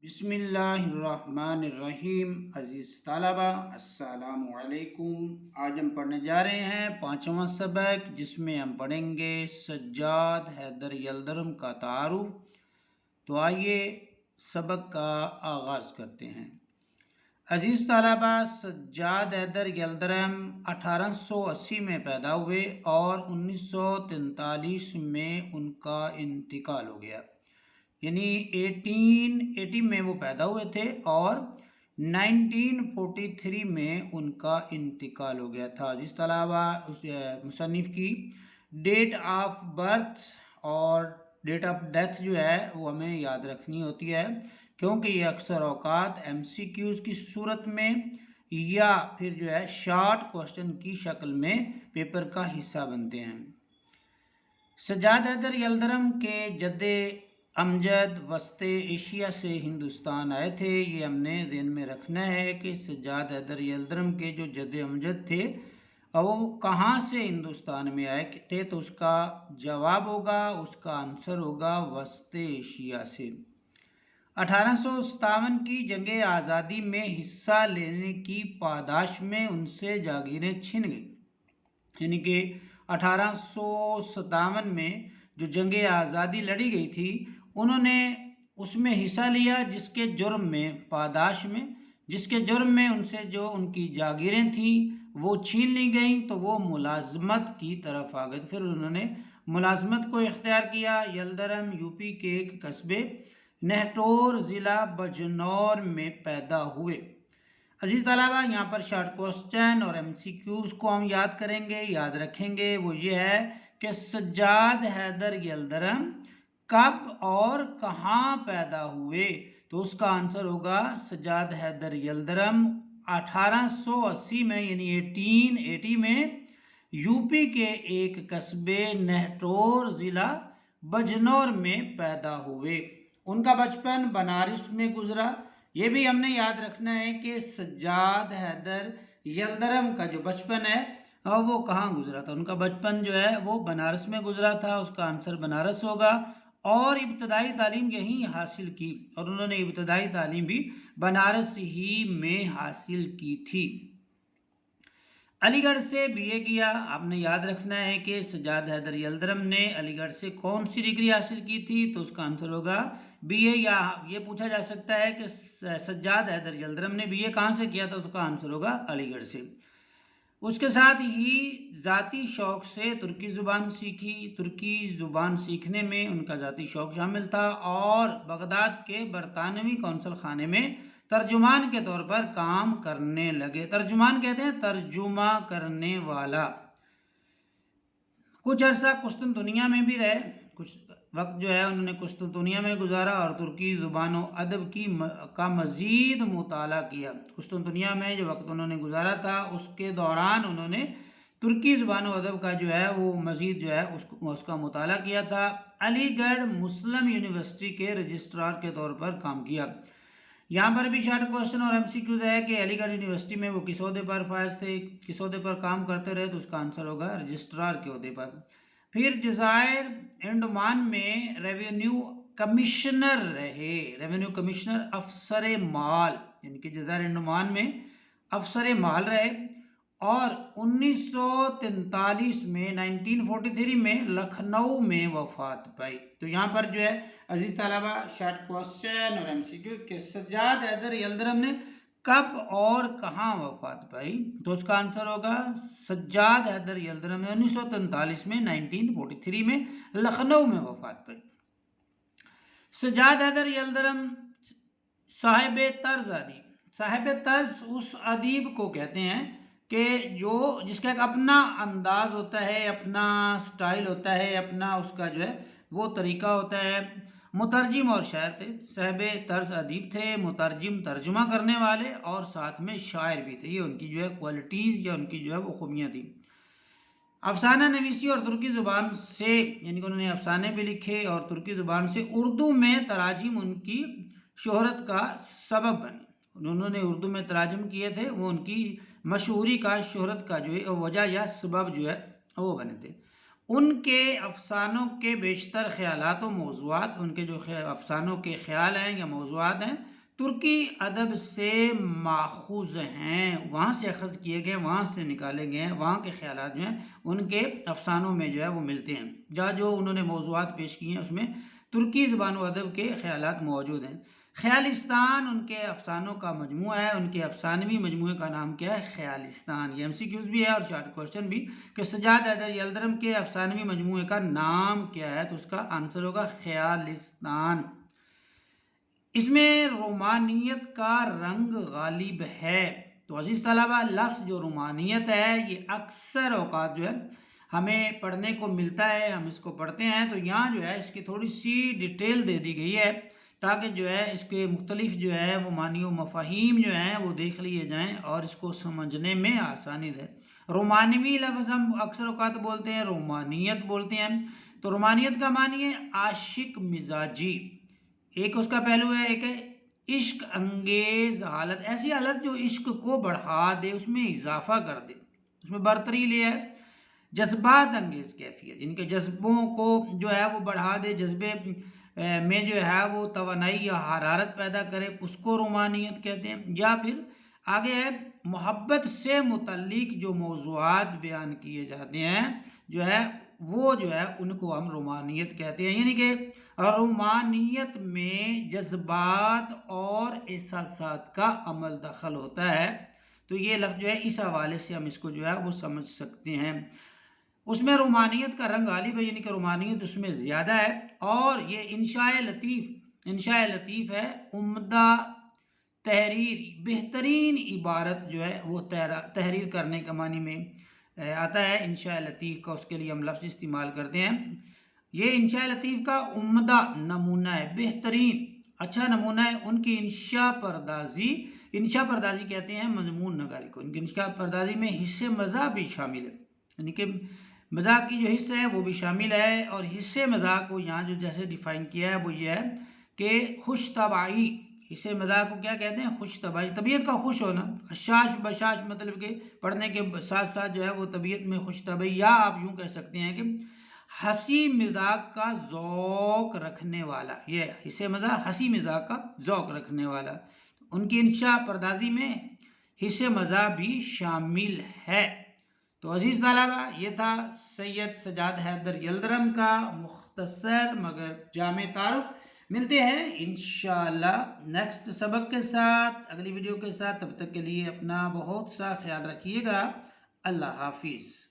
बिस्मिल्लाहिर्रहमानिर्रहीम। अज़ीज़ तलबा अस्सलाम वालेकुम। आज हम पढ़ने जा रहे हैं 5वां सबक, जिसमें हम पढ़ेंगे सज्जाद हैदर यल्दरम का तारुफ। तो आइए सबक का आगाज़ करते हैं। अज़ीज़ तलबा, सज्जाद हैदर यल्दरम 1880 में पैदा हुए और 1943 में उनका इंतकाल हो गया। यानी 1880 में वो पैदा हुए थे और 1943 में उनका इंतकाल हो गया था। जिस तलावा उस मुसन्निफ़ की डेट ऑफ बर्थ और डेट ऑफ डेथ जो है वो हमें याद रखनी होती है, क्योंकि ये अक्सर औकात MCQs की सूरत में या फिर जो है शॉर्ट क्वेश्चन की शक्ल में पेपर का हिस्सा बनते हैं। सज्जाद हैदर यल्दरम के जद्दे अमजद वस्ते एशिया से हिंदुस्तान आए थे। ये हमने ज़हन में रखना है कि सज्जाद हैदर यल्दरम के जो जद्दे अमजद थे वो कहाँ से हिंदुस्तान में आए थे, तो उसका जवाब होगा, उसका आंसर होगा वस्ते एशिया से। 1857 की जंग आज़ादी में हिस्सा लेने की पादाश में उनसे जागीरें छिन गई। यानी कि 1857 में जो जंग आज़ादी लड़ी गई थी, उन्होंने उसमें हिस्सा लिया, जिसके जुर्म में पादाश में जिसके जुर्म में उनसे जो उनकी जागीरें थी वो छीन ली गई, तो वो मुलाजमत की तरफ आ गए। फिर उन्होंने मुलाजमत को इख्तियार किया। यल्दरम यूपी के एक कस्बे नेहटोर ज़िला बजनौर में पैदा हुए। अजीज़ तलबा, यहाँ पर शॉर्ट क्वेश्चन और MCQs को हम याद करेंगे, याद रखेंगे। वो ये है कि सज्जाद हैदर यल्दरम कब और कहाँ पैदा हुए, तो उसका आंसर होगा सज्जाद हैदर यल्दरम 1880 में यानी 1880 में यूपी के एक कस्बे नेहटोर ज़िला बजनौर में पैदा हुए। उनका बचपन बनारस में गुजरा। ये भी हमने याद रखना है कि सज्जाद हैदर यल्दरम का जो बचपन है वो कहाँ गुजरा था। उनका बचपन जो है वो बनारस में गुजरा था, उसका आंसर बनारस होगा। और इब्तदाई तालीम यहीं हासिल की, और उन्होंने इब्तदाई तालीम भी बनारस ही में हासिल की थी। अलीगढ़ से BA किया। आपने याद रखना है कि सज्जाद हैदर यल्दरम ने अलीगढ़ से कौन सी डिग्री हासिल की थी, तो उसका आंसर होगा BA। या ये पूछा जा सकता है कि सज्जाद हैदर यल्दरम ने BA कहाँ से किया था, उसका आंसर होगा अलीगढ़ से। उसके साथ ही ज़ाती शौक़ से तुर्की ज़ुबान सीखी। तुर्की ज़ुबान सीखने में उनका ज़ाती शौक़ शामिल था और बगदाद के बरतानवी कौंसल खाने में तर्जुमान के तौर पर काम करने लगे। तर्जुमान कहते हैं तर्जुमा करने वाला। कुछ अर्सा कुस्तुनतुनिया में भी रहे। कुछ वक्त जो है उन्होंने कुस्तुनतुनिया में गुजारा और तुर्की ज़ुबान व अदब का मज़ीद मुताला किया। कुस्तुनतुनिया में जो वक्त उन्होंने गुजारा था उसके दौरान उन्होंने तुर्की ज़ुबान व अदब का जो है वो मज़ीद जो है उसका मुताला किया था। अलीगढ़ मुस्लिम यूनिवर्सिटी के रजिस्ट्रार के तौर पर काम किया। यहाँ पर भी शॉर्ट क्वेश्चन और MCQs है कि अलीगढ़ यूनिवर्सिटी में वो किस ओहदे पर फायज थे, किस ओहदे पर काम करते रहे, तो उसका आंसर होगा रजिस्ट्रार के ओहदे पर। फिर जज़ायर अंडमान में रेवेन्यू कमिश्नर रहे। रेवेन्यू कमिश्नर अफसर माल, यानी कि जज़ायर अंडमान में अफसर माल रहे। और 1943 में 1943 में लखनऊ में वफात पाई। तो यहाँ पर जो है अजीज तलबा शॉर्ट क्वेश्चन और MCQs के सज्जाद हैदर यल्दरम ने कब और कहाँ वफात पाई, तो उसका आंसर होगा सज्जाद हैदर यल्दरम ने 1943 में 1943 में लखनऊ में वफात पाई। सज्जाद हैदर यल्दरम साहिब तर्ज अदीब। साहिब तर्ज उस अदीब को कहते हैं कि जिसका एक अपना अंदाज होता है, अपना स्टाइल होता है, अपना उसका जो है वो तरीका होता है। मुतरजिम और शायर थे। साहिब तर्ज अदीब थे, मुतरजिम तर्जुमा करने वाले, और साथ में शायर भी थे। ये उनकी जो है क्वालिटीज़ या उनकी जो है वो खूबियाँ थी। अफसाना नवीसी और तुर्की ज़ुबान से, यानी कि उन्होंने अफसाने भी लिखे और तुर्की ज़ुबान से उर्दू में तराजिम उनकी शोहरत का सबब बने। उन्होंने उर्दू में तराजिम किए थे, वो उनकी मशहूरी का, शोहरत का जो है वजह या सबब जो है वो बने थे। उनके अफसानों के बेशतर ख्यालात व मौज़ूआत, उनके जो अफसानों के ख्याल हैं या मौज़ूआत हैं ترکی ادب سے ماخوذ ہیں، وہاں سے اخذ کیے گئے، وہاں سے نکالے گئے ہیں، وہاں کے خیالات جو ہیں ان کے افسانوں میں جو ہے وہ ملتے ہیں، جہاں جو انہوں نے موضوعات پیش کیے ہیں اس میں ترکی زبان و ادب کے خیالات موجود ہیں۔ خیالستان ان کے افسانوں کا مجموعہ ہے، ان کے افسانوی مجموعے کا نام کیا ہے؟ خیالستان۔ یہ MCQs بھی ہے اور شارٹ کوشچن بھی کہ سجاد حیدر یلدرم کے افسانوی مجموعے کا نام کیا ہے؟ تو اس کا آنسر ہوگا خیالستان۔ اس میں رومانیت کا رنگ غالب ہے۔ تو عزیز طلبہ، لفظ جو رومانیت ہے یہ اکثر اوقات جو ہے ہمیں پڑھنے کو ملتا ہے، ہم اس کو پڑھتے ہیں، تو یہاں جو ہے اس کی تھوڑی سی ڈیٹیل دے دی گئی ہے تاکہ جو ہے اس کے مختلف جو ہے وہ معنی و مفاہیم جو ہیں وہ دیکھ لیے جائیں اور اس کو سمجھنے میں آسانی رہے۔ رومانوی لفظ ہم اکثر اوقات بولتے ہیں، رومانیت بولتے ہیں۔ تو رومانیت کا معنی ہے عاشق مزاجی، ایک اس کا پہلو ہے، ایک ہے عشق انگیز حالت، ایسی حالت جو عشق کو بڑھا دے، اس میں اضافہ کر دے، اس میں برتری لے ہے۔ جذبات انگیز کیفیت، جن کے جذبوں کو جو ہے وہ بڑھا دے، جذبے میں جو ہے وہ توانائی یا حرارت پیدا کرے، اس کو رومانیت کہتے ہیں۔ یا پھر آگے ہے محبت سے متعلق جو موضوعات بیان کیے جاتے ہیں جو ہے وہ جو ہے ان کو ہم رومانیت کہتے ہیں، یعنی کہ رومانیت میں جذبات اور احساسات کا عمل دخل ہوتا ہے۔ تو یہ لفظ جو ہے اس حوالے سے ہم اس کو جو ہے وہ سمجھ سکتے ہیں۔ اس میں رومانیت کا رنگ غالب ہے، یعنی کہ رومانیت اس میں زیادہ ہے، اور یہ انشاء لطیف ہے، عمدہ تحریر، بہترین عبارت جو ہے وہ تحریر کرنے کا معنی میں آتا ہے انشاء لطیف کا، اس کے لیے ہم لفظ استعمال کرتے ہیں۔ یہ انشاء لطیف کا عمدہ نمونہ ہے، بہترین اچھا نمونہ ہے ان کی انشاء پردازی کہتے ہیں مضمون نگاری کو۔ ان کی انشاء پردازی میں حصے مزاح بھی شامل ہے، یعنی کہ مزاح کی جو حصہ ہے وہ بھی شامل ہے، اور حصے مزاح کو یہاں جو جیسے ڈیفائن کیا ہے وہ یہ ہے کہ خوش طبعی، حصے مزاح کو کیا کہتے ہیں؟ خوش طبعی، طبیعت کا خوش ہونا، شاش بشاش، مطلب کہ پڑھنے کے ساتھ ساتھ جو ہے وہ طبیعت میں خوش طبعی، یا آپ یوں کہہ سکتے ہیں کہ ہنسی مذاق کا ذوق رکھنے والا، یہ حصے مزاح ہنسی مذاق کا ذوق رکھنے والا۔ ان کی انشاء پردازی میں حصے مزاح بھی شامل ہے۔ تو عزیز طلبہ، یہ تھا سید سجاد حیدر یلدرم کا مختصر مگر جامع تعارف۔ ملتے ہیں انشاءاللہ نیکسٹ سبق کے ساتھ، اگلی ویڈیو کے ساتھ، تب تک کے لیے اپنا بہت سا خیال رکھیے گا۔ اللہ حافظ۔